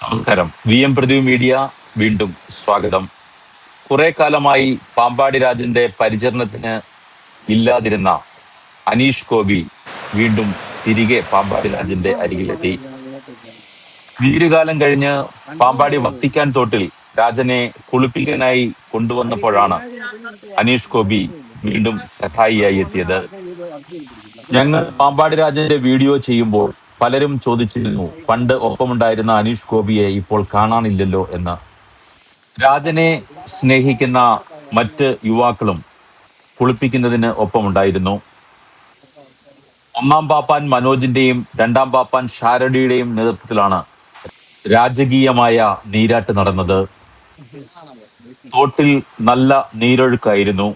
നമസ്കാരം. VM media വീണ്ടും സ്വാഗതം. കുറെ കാലമായി പാമ്പാടി രാജന്റെ പരിചരണത്തിന് ഇല്ലാതിരുന്ന അനീഷ് ഗോപി വീണ്ടും തിരികെ പാമ്പാടി രാജന്റെ അരികിലെത്തി. വീരുകാലം കഴിഞ്ഞ് പാമ്പാടി വത്തിക്കാൻ തോട്ടിൽ രാജനെ കുളിപ്പിക്കാനായി കൊണ്ടുവന്നപ്പോഴാണ് അനീഷ് ഗോപി വീണ്ടും സഹായിയായി എത്തിയത്. ഞങ്ങൾ പാമ്പാടി രാജന്റെ വീഡിയോ ചെയ്യുമ്പോൾ പലരും ചോദിച്ചിരുന്നു, പണ്ട് ഒപ്പമുണ്ടായിരുന്ന അനീഷ് ഗോപിയെ ഇപ്പോൾ കാണാനില്ലല്ലോ എന്ന്. രാജനെ സ്നേഹിക്കുന്ന മറ്റ് യുവാക്കളും കുളിപ്പിക്കുന്നതിന് ഒപ്പമുണ്ടായിരുന്നു. ഒന്നാം പാപ്പാൻ മനോജിന്റെയും രണ്ടാം പാപ്പാൻ ഷാരടിയുടെയും നേതൃത്വത്തിലാണ് രാജകീയമായ നീരാട്ട് നടന്നത്. തോട്ടിൽ നല്ല നീരൊഴുക്കായിരുന്നു,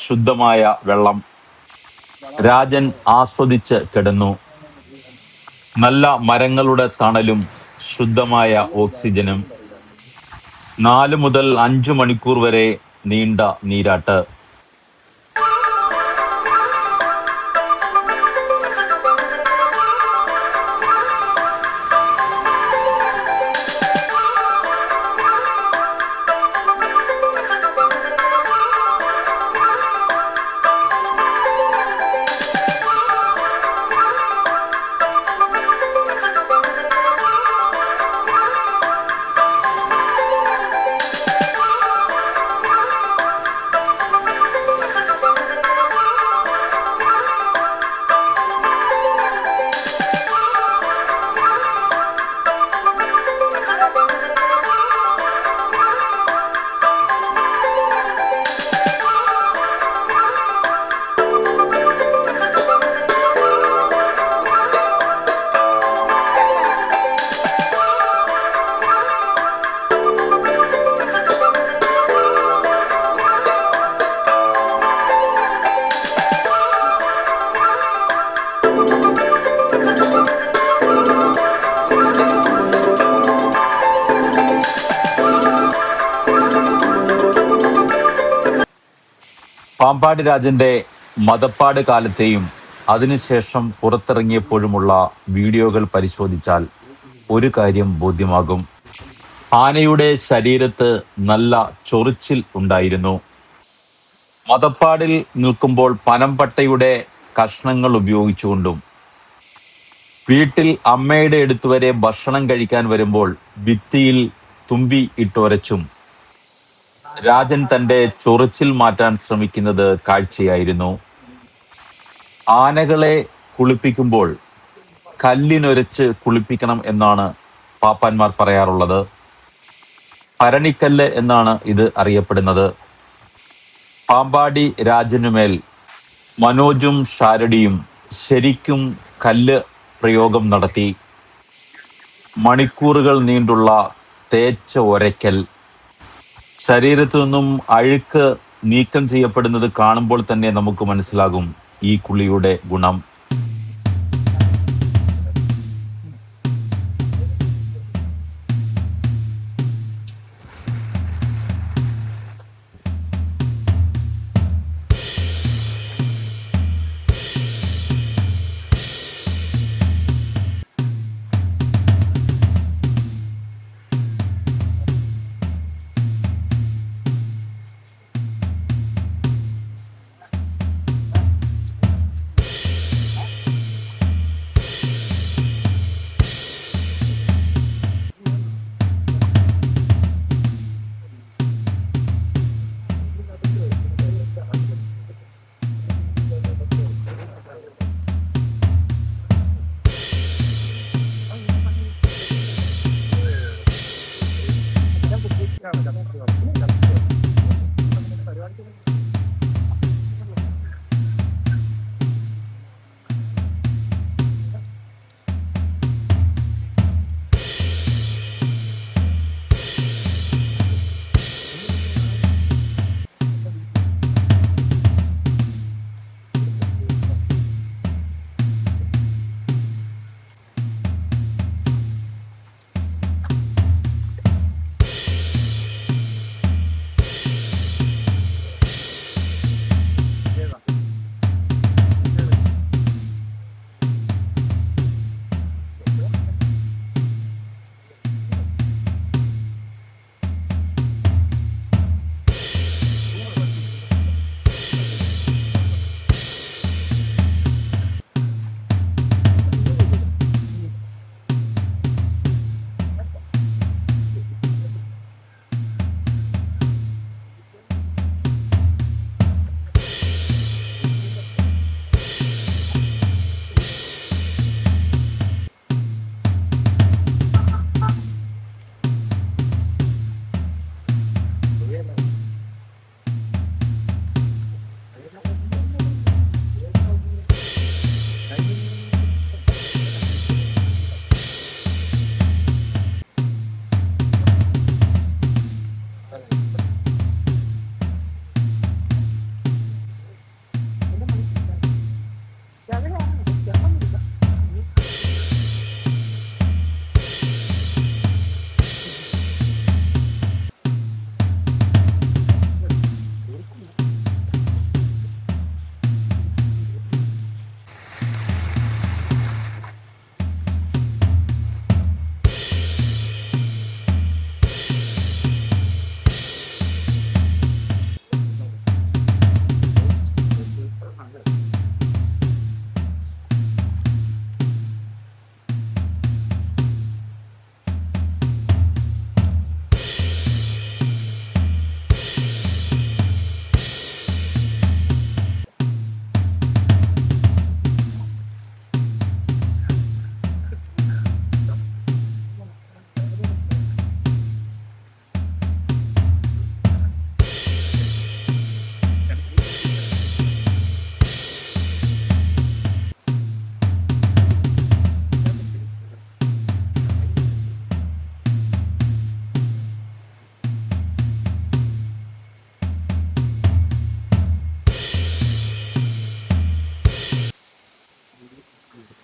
ശുദ്ധമായ വെള്ളം. രാജൻ ആസ്വദിച്ച് കിടന്നു. നല്ല മരങ്ങളുടെ തണലും ശുദ്ധമായ ഓക്സിജനും. 4 മുതൽ 5 മണിക്കൂർ വരെ നീണ്ട നീരാട്ട്. പാമ്പാടി രാജന്റെ മതപ്പാട് കാലത്തെയും അതിനുശേഷം പുറത്തിറങ്ങിയപ്പോഴുമുള്ള വീഡിയോകൾ പരിശോധിച്ചാൽ ഒരു കാര്യം ബോധ്യമാകും. ആനയുടെ ശരീരത്ത് നല്ല ചൊറിച്ചിൽ ഉണ്ടായിരുന്നു. മതപ്പാടിൽ നിൽക്കുമ്പോൾ പനമ്പട്ടയുടെ കഷ്ണങ്ങൾ ഉപയോഗിച്ചുകൊണ്ടും വീട്ടിൽ അമ്മയുടെ അടുത്തുവരെ ഭക്ഷണം കഴിക്കാൻ വരുമ്പോൾ ഭിത്തിയിൽ തുമ്പി ഇട്ടൊരച്ചും രാജൻ തന്റെ ചൊറിച്ചിൽ മാറ്റാൻ ശ്രമിക്കുന്നത് കാഴ്ചയായിരുന്നു. ആനകളെ കുളിപ്പിക്കുമ്പോൾ കല്ലിനൊരച്ച് കുളിപ്പിക്കണം എന്നാണ് പാപ്പാന്മാർ പറയാറുള്ളത്. ഭരണിക്കല്ല് എന്നാണ് ഇത് അറിയപ്പെടുന്നത്. പാമ്പാടി രാജനുമേൽ മനോജും ഷാരടിയും ശരിക്കും കല്ല് പ്രയോഗം നടത്തി. മണിക്കൂറുകൾ നീണ്ടുള്ള തേച്ച ഒരയ്ക്കൽ. ശരീരത്തു നിന്നും അഴുക്ക് നീക്കം ചെയ്യപ്പെടുന്നത് കാണുമ്പോൾ തന്നെ നമുക്ക് മനസ്സിലാകും ഈ കുളിയുടെ ഗുണം.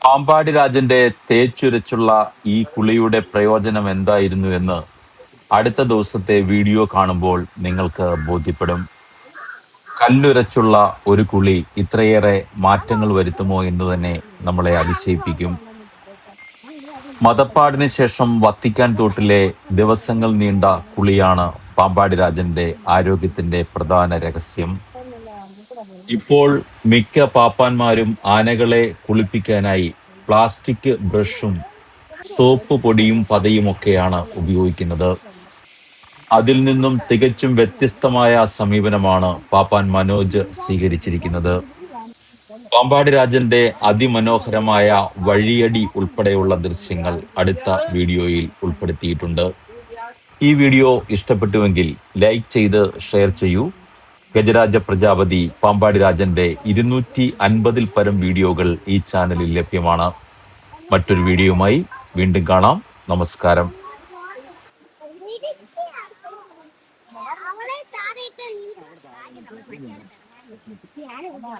പാമ്പാടി രാജന്റെ തേച്ചുരച്ചുള്ള ഈ കുളിയുടെ പ്രയോജനം എന്തായിരുന്നു എന്ന് അടുത്ത ദിവസത്തെ വീഡിയോ കാണുമ്പോൾ നിങ്ങൾക്ക് ബോധ്യപ്പെടും. കല്ലുരച്ചുള്ള ഒരു കുളി ഇത്രയേറെ മാറ്റങ്ങൾ വരുത്തുമോ എന്ന് തന്നെ നമ്മളെ അതിശയിപ്പിക്കും. മതപ്പാടിന് ശേഷം വത്തിക്കാൻ തോട്ടിലെ ദിവസങ്ങൾ നീണ്ട കുളിയാണ് പാമ്പാടി രാജന്റെ ആരോഗ്യത്തിന്റെ പ്രധാന രഹസ്യം. ഇപ്പോൾ മിക്ക പാപ്പാന്മാരും ആനകളെ കുളിപ്പിക്കാനായി പ്ലാസ്റ്റിക് ബ്രഷും സോപ്പ് പൊടിയും പതയുമൊക്കെയാണ് ഉപയോഗിക്കുന്നത്. അതിൽ നിന്നും തികച്ചും വ്യത്യസ്തമായ സമീപനമാണ് പാപ്പാൻ മനോജ് സ്വീകരിച്ചിരിക്കുന്നത്. പാമ്പാടി രാജന്റെ അതിമനോഹരമായ വഴിയടി ഉൾപ്പെടെയുള്ള ദൃശ്യങ്ങൾ അടുത്ത വീഡിയോയിൽ ഉൾപ്പെടുത്തിയിട്ടുണ്ട്. ഈ വീഡിയോ ഇഷ്ടപ്പെട്ടുവെങ്കിൽ ലൈക്ക് ചെയ്ത് ഷെയർ ചെയ്യൂ. ഗജരാജ പ്രജാപതി പാമ്പാടി രാജന്റെ 250-ൽ പരം വീഡിയോകൾ ഈ ചാനലിൽ ലഭ്യമാണ്. മറ്റൊരു വീഡിയോയുമായി വീണ്ടും കാണാം. നമസ്കാരം.